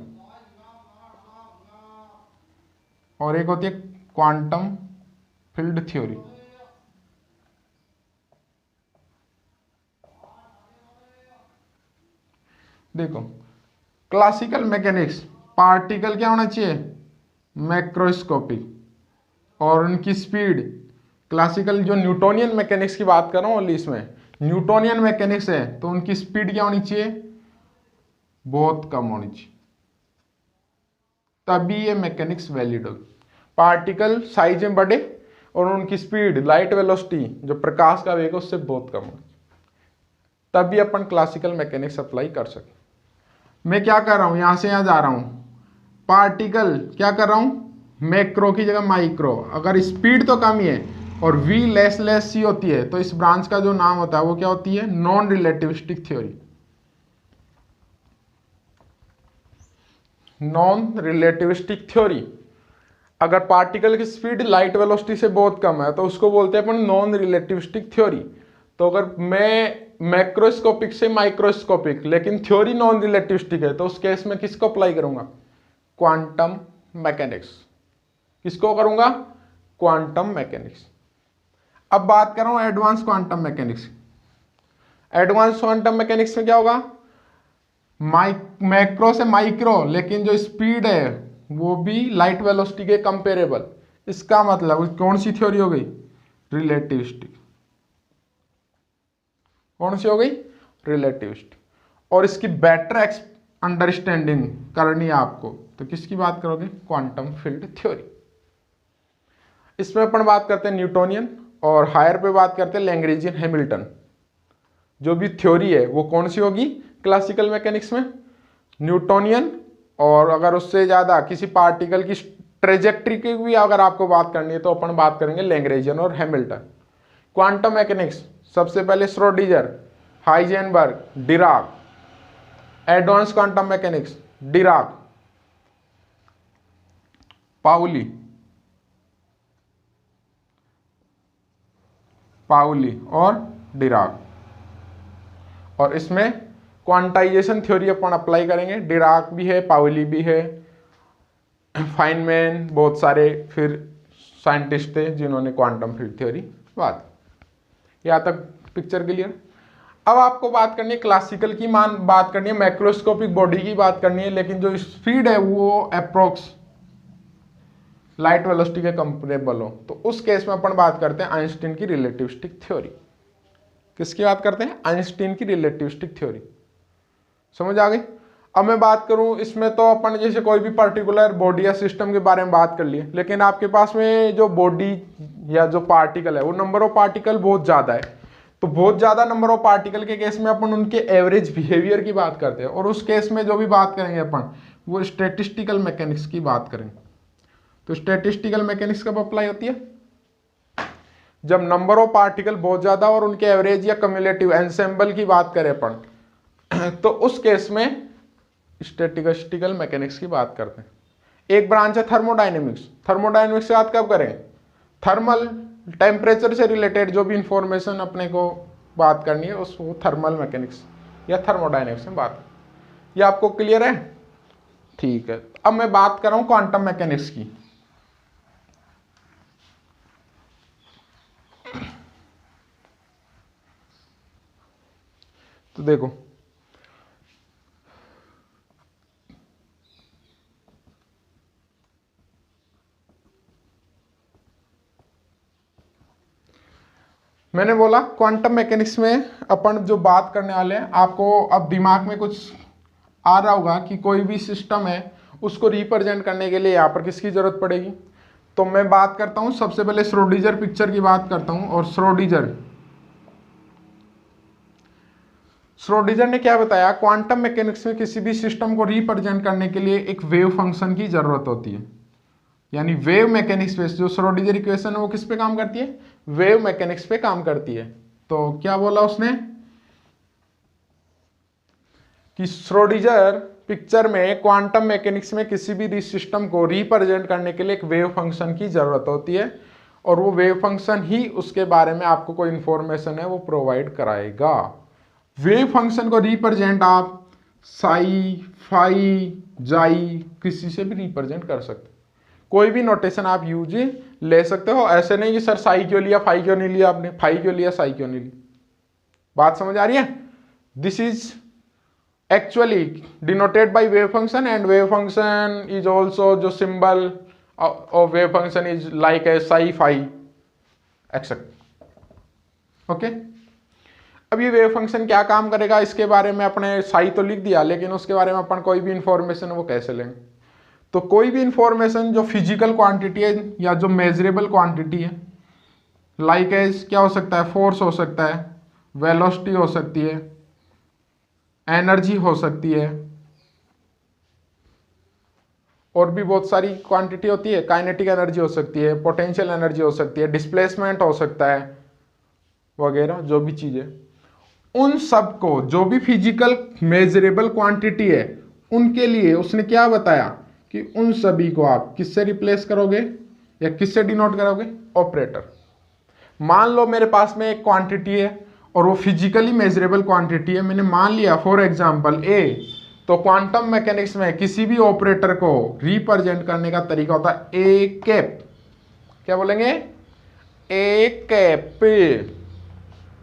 और एक होती है क्वांटम फील्ड थ्योरी। देखो क्लासिकल मैकेनिक्स पार्टिकल क्या होना चाहिए, मैक्रोस्कोपिक, और उनकी स्पीड क्लासिकल जो न्यूटोनियन मैकेनिक्स की बात कर रहा हूँ, इसमें न्यूटोनियन मैकेनिक्स है तो उनकी स्पीड क्या होनी चाहिए, बहुत कम होनी चाहिए, तभी ये मैकेनिक्स वैलिड होगी। पार्टिकल साइज में बड़े और उनकी स्पीड लाइट वेलोसिटी जो प्रकाश का वेग है उससे बहुत कम होगी, तभी अपन क्लासिकल मैकेनिक्स अप्लाई कर सकते। मैं क्या कर रहा हूं, यहां से यहां जा रहा हूं, पार्टिकल क्या कर रहा हूं, मैक्रो की जगह माइक्रो। अगर स्पीड तो कम ही है और v लेस सी होती है तो इस ब्रांच का जो नाम होता है वो क्या होती है, non relativistic theory. Non relativistic theory, अगर पार्टिकल की स्पीड लाइट वेलोसिटी से बहुत कम है तो उसको बोलते हैं अपन नॉन रिलेटिविस्टिक थ्योरी। तो अगर मैं मैक्रोस्कोपिक से माइक्रोस्कोपिक लेकिन थ्योरी नॉन रिलेटिविस्टिक है तो उस केस में किसको अप्लाई करूंगा, क्वांटम मैकेनिक्स। किसको करूंगा, क्वांटम मैकेनिक्स। अब बात कर रहा हूं advance quantum mechanics. Advance quantum mechanics में क्या होगा, मैक्रो से माइक्रो, लेकिन जो स्पीड है वो भी लाइट वेलोसिटी के कंपेरेबल। इसका मतलब कौन सी थ्योरी हो गई, रिलेटिविस्टिक। कौन सी हो गई, रिलेटिविस्टिक। और इसकी बेटर अंडरस्टैंडिंग करनी है आपको तो किसकी बात करोगे, क्वांटम फील्ड थ्योरी। इसमें अपन बात करते हैं न्यूटोनियन और हायर पे बात करते हैं लैग्रेंजियन हैमिल्टन। जो भी थ्योरी है वो कौन सी होगी क्लासिकल मैकेनिक्स में, न्यूटोनियन। और अगर उससे ज़्यादा किसी पार्टिकल की ट्रेजेक्ट्री की भी अगर आपको बात करनी है तो अपन बात करेंगे लैग्रेंजियन और हैमिल्टन। क्वांटम मैकेनिक्स सबसे पहले Schrodinger, Heisenberg, Dirac. Advance quantum mechanics Dirac, Pauli और डिराक। और इसमें क्वांटाइजेशन थ्योरी अपन अप्लाई करेंगे। डिराक भी है, पाउली भी है, फाइनमैन, बहुत सारे फिर साइंटिस्ट थे जिन्होंने क्वांटम फील्ड थ्योरी बात। यहाँ तक पिक्चर क्लियर। अब आपको बात करनी है क्लासिकल की, बात करनी है मैक्रोस्कोपिक बॉडी की बात करनी है, लेकिन जो स्पीड है वो अप्रोक्स लाइट वेलोसिटी के कंपेरेबल हो। तो उस केस में अपन बात करते हैं आइंस्टीन की रिलेटिविस्टिक थ्योरी। किसकी बात करते हैं, आइंस्टीन की रिलेटिविस्टिक थ्योरी। समझ आ गई। अब मैं बात करूं इसमें तो अपन जैसे कोई भी पर्टिकुलर बॉडी या सिस्टम के बारे में बात कर लिए, लेकिन आपके पास में जो बॉडी या जो पार्टिकल है वो नंबर ऑफ पार्टिकल बहुत ज़्यादा है। तो बहुत ज़्यादा नंबर ऑफ पार्टिकल के केस में अपन उनके एवरेज बिहेवियर की बात करते हैं, और उस केस में जो भी बात करेंगे अपन वो स्टैटिस्टिकल मैकेनिक्स की बात करेंगे। तो स्टैटिस्टिकल मैकेनिक्स कब अप्लाई होती है, जब नंबर ऑफ पार्टिकल बहुत ज़्यादा और उनके एवरेज या कम्युलेटिव एंसेंबल की बात करें अपन तो उस केस में स्टैटिस्टिकल मैकेनिक्स की बात करते हैं। एक ब्रांच है थर्मोडायनेमिक्स। थर्मोडायनेमिक्स से बात कब करें, थर्मल टेम्परेचर से रिलेटेड जो भी इंफॉर्मेशन अपने को बात करनी है उसको थर्मल मैकेनिक्स या थर्मोडायनेमिक्स में बात। ये आपको क्लियर है, ठीक है। अब मैं बात कर रहा हूं क्वांटम मैकेनिक्स की। तो देखो मैंने बोला क्वांटम मैकेनिक्स में अपन जो बात करने वाले हैं, आपको अब दिमाग में कुछ आ रहा होगा कि कोई भी सिस्टम है उसको रिप्रेजेंट करने के लिए यहाँ पर किसकी जरूरत पड़ेगी। तो मैं बात करता हूँ सबसे पहले श्रोडिंगर पिक्चर की बात करता हूँ। और श्रोडिंगर श्रोडिंगर ने क्या बताया, क्वांटम मैकेनिक्स में किसी भी सिस्टम को रिप्रेजेंट करने के लिए एक वेव फंक्शन की जरूरत होती है। यानी वेव मैकेनिक्स पे जो श्रोडिंगर इक्वेशन है वो किस पे काम करती है, वेव मैकेनिक्स पे काम करती है। तो क्या बोला उसने कि श्रोडिंगर पिक्चर में क्वांटम मैकेनिक्स में किसी भी सिस्टम को रिप्रेजेंट करने के लिए एक वेव फंक्शन की जरूरत होती है, और वो वेव फंक्शन ही उसके बारे में आपको कोई इंफॉर्मेशन है वो प्रोवाइड कराएगा। वेव फंक्शन को रिप्रेजेंट आप साई, फाई, जाई किसी से भी रिप्रेजेंट कर सकते, कोई भी नोटेशन आप यूज ले सकते हो। ऐसे नहीं कि सर साई क्यों लिया, फाई क्यों नहीं लिया आपने, फाई क्यों लिया, साई क्यों नहीं ली। बात समझ आ रही है? This is actually denoted by wave function, and wave function is also जो symbol of wave function is like a psi, phi except. Okay, अब ये वेव फंक्शन क्या काम करेगा इसके बारे में अपने साई तो लिख दिया, लेकिन उसके बारे में अपन कोई भी इंफॉर्मेशन वो कैसे लेंगे। तो कोई भी इंफॉर्मेशन जो फिजिकल क्वांटिटी है या जो मेजरेबल क्वांटिटी है, लाइक एज क्या हो सकता है, फोर्स हो सकता है, वेलोसिटी हो सकती है, एनर्जी हो सकती है, और भी बहुत सारी क्वांटिटी होती है, काइनेटिक एनर्जी हो सकती है, पोटेंशियल एनर्जी हो सकती है, डिस्प्लेसमेंट हो सकता है, वगैरह जो भी चीजें, उन सब को जो भी फिजिकल मेजरेबल क्वांटिटी है उनके लिए उसने क्या बताया कि उन सभी को आप किससे रिप्लेस करोगे या किससे डिनोट करोगे, ऑपरेटर। मान लो मेरे पास में एक क्वांटिटी है और वो फिजिकली मेजरेबल क्वांटिटी है, मैंने मान लिया फॉर एग्जांपल ए, तो क्वांटम मैकेनिक्स में किसी भी ऑपरेटर को रिप्रेजेंट करने का तरीका होता है ए कैप, क्या बोलेंगे, ए कैप,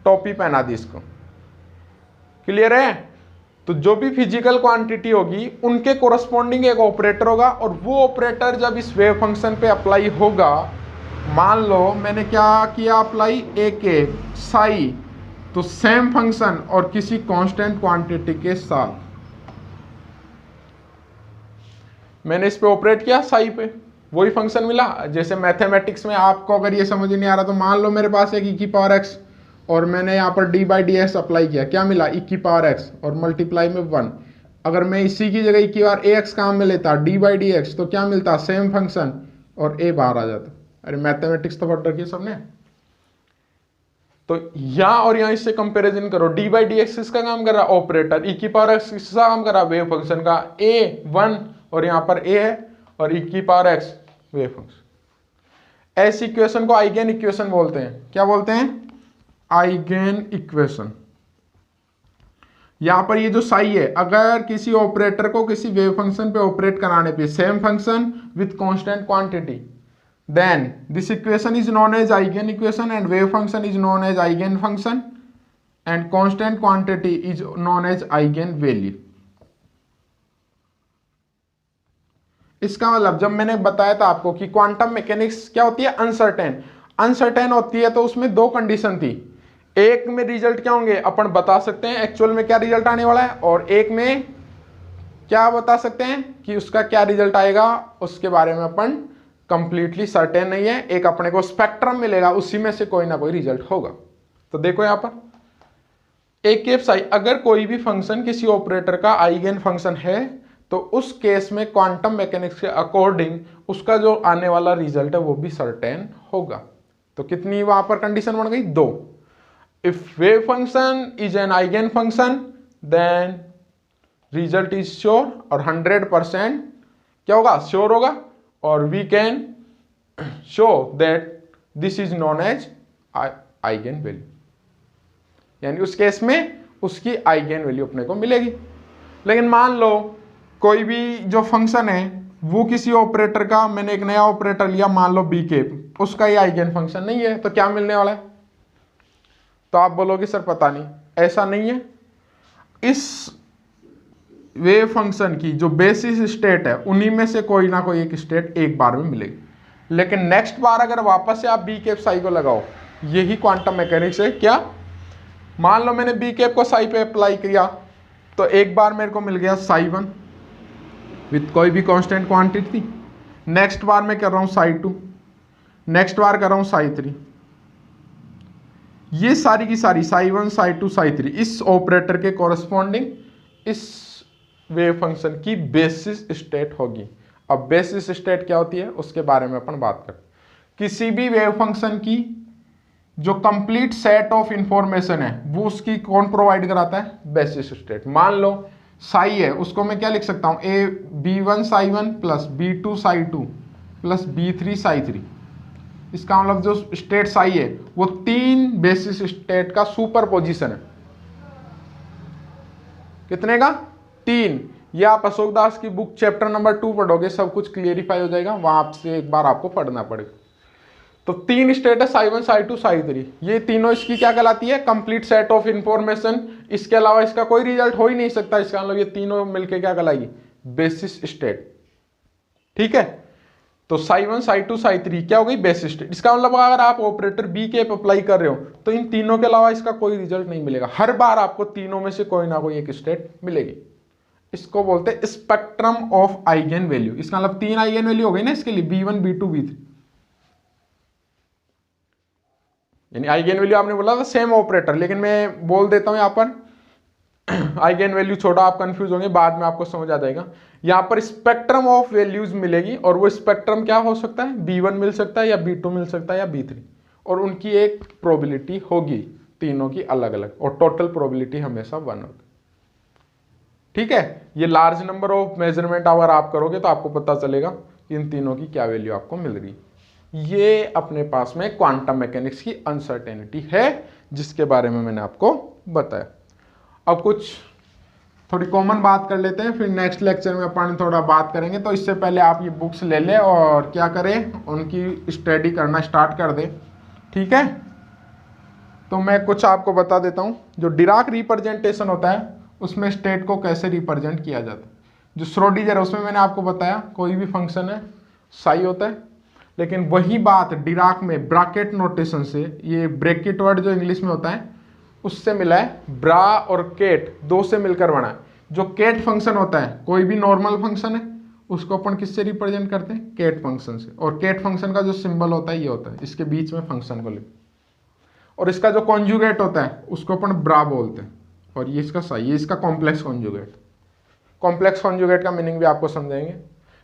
टोपी पहना दी इसको, क्लियर है। तो जो भी फिजिकल क्वांटिटी होगी उनके कोरस्पॉन्डिंग एक ऑपरेटर होगा, और वो ऑपरेटर जब इस वेव फंक्शन पे अप्लाई होगा, मान लो मैंने क्या किया अप्लाई, ए के साई, तो सेम फंक्शन और किसी कांस्टेंट क्वांटिटी के साथ मैंने इस पे ऑपरेट किया, साई पे वही फंक्शन मिला। जैसे मैथमेटिक्स में आपको अगर ये समझ नहीं आ रहा तो मान लो मेरे पास एक e⁻x और मैंने यहाँ पर d/dx अप्लाई किया, क्या मिला, e⁻x और मल्टीप्लाई में 1। अगर मैं इसी की जगह e⁻ax काम में लेता d/dx तो क्या मिलता, सेम फंक्शन और a बाहर आ जाता। अरे मैथमेटिक्स तो पढ़ रखी है सबने। तो यहाँ और यहाँ इससे कंपैरिजन करो, d/dx किसका काम कर रहा, ऑपरेटर, e⁻x किसका काम कर रहा, वेव फंक्शन का, a1 और यहाँ पर a है और e⁻x वेव फंक्शन। ऐसी इक्वेशन को आइगेन इक्वेशन बोलते हैं, क्या बोलते हैं, आइगेन इक्वेशन। यहां पर ये जो साई है, अगर किसी ऑपरेटर को किसी वेव फंक्शन पे ऑपरेट कराने पे same function with constant quantity, then this equation is known as eigen equation and wave function is known as eigen function and constant quantity is known as eigen value. इसका मतलब जब मैंने बताया था आपको कि क्वांटम मैकेनिक्स क्या होती है, अनसर्टेन होती है, तो उसमें दो कंडीशन थी। एक में रिजल्ट क्या होंगे अपन बता सकते हैं एक्चुअल में क्या रिजल्ट आने वाला है, और एक में क्या बता सकते हैं कि उसका क्या रिजल्ट आएगा उसके बारे में अपन कंप्लीटली सर्टेन नहीं है। एक अपने को स्पेक्ट्रम मिलेगा, उसी में से कोई ना कोई रिजल्ट होगा। तो देखो यहां पर एक केस आई, अगर कोई भी फंक्शन किसी ऑपरेटर का आइगेन फंक्शन है तो उस केस में क्वांटम मैकेनिक्स के अकॉर्डिंग उसका जो आने वाला रिजल्ट है वो भी सर्टेन होगा। तो कितनी वहां पर कंडीशन बन गई, दो। If wave function is an eigen function then result is sure, और 100% क्या होगा, श्योर होगा, और we can show that this is known as eigen value, यानी उस केस में उसकी आइगेन वैल्यू अपने को मिलेगी। लेकिन मान लो कोई भी जो फंक्शन है वो किसी ऑपरेटर का, मैंने एक नया ऑपरेटर लिया मान लो बी के, उसका ये आइगेन फंक्शन नहीं है, तो क्या मिलने वाला है, तो आप बोलोगे सर पता नहीं, ऐसा नहीं है। इस वेव फंक्शन की जो बेसिस स्टेट है उन्हीं में से कोई ना कोई एक स्टेट एक बार में मिलेगी, लेकिन नेक्स्ट बार अगर वापस से आप बी कैप साई को लगाओ, यही क्वांटम मैकेनिक्स है। क्या, मान लो मैंने बी कैप को साई पे अप्लाई किया तो एक बार मेरे को मिल गया साई 1 विथ कोई भी कांस्टेंट क्वांटिटी, नेक्स्ट बार मैं कर रहा हूं साई 2, नेक्स्ट बार कर रहा हूं साई 3, ये सारी की सारी psi1 psi2 psi3 इस ऑपरेटर के कॉरस्पॉन्डिंग इस वेव फंक्शन की बेसिस स्टेट होगी। अब बेसिस स्टेट क्या होती है उसके बारे में अपन बात करते हैं। किसी भी वेव फंक्शन की जो कंप्लीट सेट ऑफ इंफॉर्मेशन है वो उसकी कौन प्रोवाइड कराता है, बेसिस स्टेट। मान लो साई है, उसको मैं क्या लिख सकता हूं, ए b1 psi1 plus b2 psi2 plus b3 psi3। इसका मतलब जो स्टेट साई है वो तीन बेसिस स्टेट का सुपर पोजिशन है। कितने का, तीन। ये आप अशोक दास की बुक चैप्टर नंबर 2 पढ़ोगे, सब कुछ क्लियरिफाई हो जाएगा, वहां से एक बार आपको पढ़ना पड़ेगा। तो तीन स्टेट है psi1 psi2 psi3, ये तीनों इसकी क्या कहलाती है, कंप्लीट सेट ऑफ इंफॉर्मेशन। इसके अलावा इसका कोई रिजल्ट हो ही नहीं सकता, इसका मतलब ये तीनों मिलके क्या कहलाएगी, बेसिस स्टेट। ठीक है, तो psi1 psi2 psi3 क्या हो गई, बेसिस स्टेट। इसका मतलब अगर आप ऑपरेटर बी के अप्लाई कर रहे हो तो इन तीनों के अलावा इसका कोई रिजल्ट नहीं मिलेगा, हर बार आपको तीनों में से कोई ना कोई एक स्टेट मिलेगी। इसको बोलते हैं स्पेक्ट्रम ऑफ आइगन वैल्यू। इसका मतलब तीन आइगन वैल्यू हो गई ना इसके लिए, b1 b2 b3, यानी आइगन वैल्यू आपने बोला था सेम ऑपरेटर, लेकिन मैं बोल देता हूं यहां पर आइगन वैल्यू छोड़ा, आप कंफ्यूज होंगे, बाद में आपको समझ आ जाएगा। यहां पर स्पेक्ट्रम ऑफ वैल्यूज मिलेगी और वो स्पेक्ट्रम क्या हो सकता है, b1 मिल सकता है या b2 मिल सकता है या b3, और उनकी एक प्रोबेबिलिटी होगी तीनों की अलग अलग, और टोटल प्रोबेबिलिटी हमेशा 1 होगी। ठीक है, ये लार्ज नंबर ऑफ मेजरमेंट अगर आप करोगे तो आपको पता चलेगा इन तीनों की क्या वैल्यू आपको मिल रही। ये अपने पास में क्वांटम मैकेनिक्स की अनसर्टेनिटी है जिसके बारे में मैंने आपको बताया। अब कुछ थोड़ी कॉमन बात कर लेते हैं, फिर नेक्स्ट लेक्चर में अपन थोड़ा बात करेंगे। तो इससे पहले आप ये बुक्स ले लें और क्या करें, उनकी स्टडी करना स्टार्ट कर दें। ठीक है, तो मैं कुछ आपको बता देता हूँ। जो डिराक रिप्रेजेंटेशन होता है उसमें स्टेट को कैसे रिप्रेजेंट किया जाता है। जो श्रोडिंगर है उसमें मैंने आपको बताया कोई भी फंक्शन है साई होता है, लेकिन वही बात डिराक में ब्रैकेट नोटेशन से, ये ब्रैकेट वर्ड जो इंग्लिश में होता है उससे मिला है, ब्रा और केट दो से मिलकर बना है। जो केट फंक्शन होता है, कोई भी नॉर्मल फंक्शन है उसको अपन किससे रिप्रेजेंट करते हैं, केट फंक्शन से। और केट फंक्शन का जो सिंबल होता है ये होता है, इसके बीच में फंक्शन को लिख, और इसका जो कॉन्जुगेट होता है उसको अपन ब्रा बोलते हैं, और ये इसका साई, ये इसका कॉम्प्लेक्स कॉन्जुगेट। कॉम्प्लेक्स कॉन्जुगेट का मीनिंग भी आपको समझाएंगे।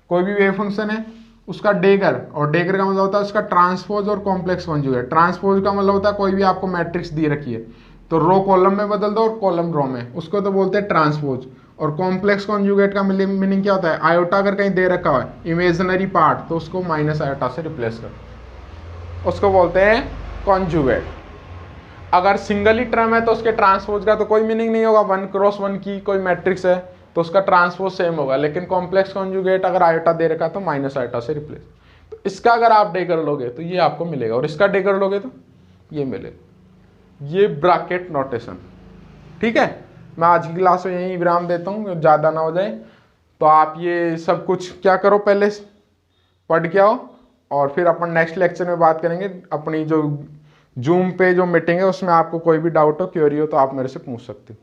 कोई भी वेव फंक्शन है उसका डेगर, और डेगर का मतलब होता है उसका ट्रांसपोज और कॉम्प्लेक्स कॉन्जुगेट। ट्रांसपोज का मतलब होता है कोई भी आपको मैट्रिक्स दी रखी है तो रो कॉलम में बदल दो और कॉलम रो में, उसको तो बोलते हैं ट्रांसपोज। और कॉम्प्लेक्स कॉन्जुगेट का मीनिंग क्या होता है, आयोटा अगर कहीं दे रखा हुआ है इमेजिनरी पार्ट तो उसको माइनस आयोटा से रिप्लेस कर, उसको बोलते हैं कॉन्जुगेट। अगर सिंगल ही टर्म है तो उसके ट्रांसपोज का तो कोई मीनिंग नहीं होगा, 1 क्रॉस 1 की कोई मैट्रिक्स है तो उसका ट्रांसपोज सेम होगा, लेकिन कॉम्प्लेक्स कॉन्जुगेट अगर आयोटा दे रखा तो माइनस आयोटा से रिप्लेस। तो इसका अगर आप डेगर लोगे तो ये आपको मिलेगा, और इसका डेगर लोगे तो ये मिलेगा। ये ब्रैकेट नोटेशन। ठीक है, मैं आज की क्लास में यहीं विराम देता हूँ, ज़्यादा ना हो जाए। तो आप ये सब कुछ क्या करो, पहले पढ़ के आओ, और फिर अपन नेक्स्ट लेक्चर में बात करेंगे। अपनी जो जूम पे जो मीटिंग है उसमें आपको कोई भी डाउट हो, क्वेरी हो तो आप मेरे से पूछ सकते हो।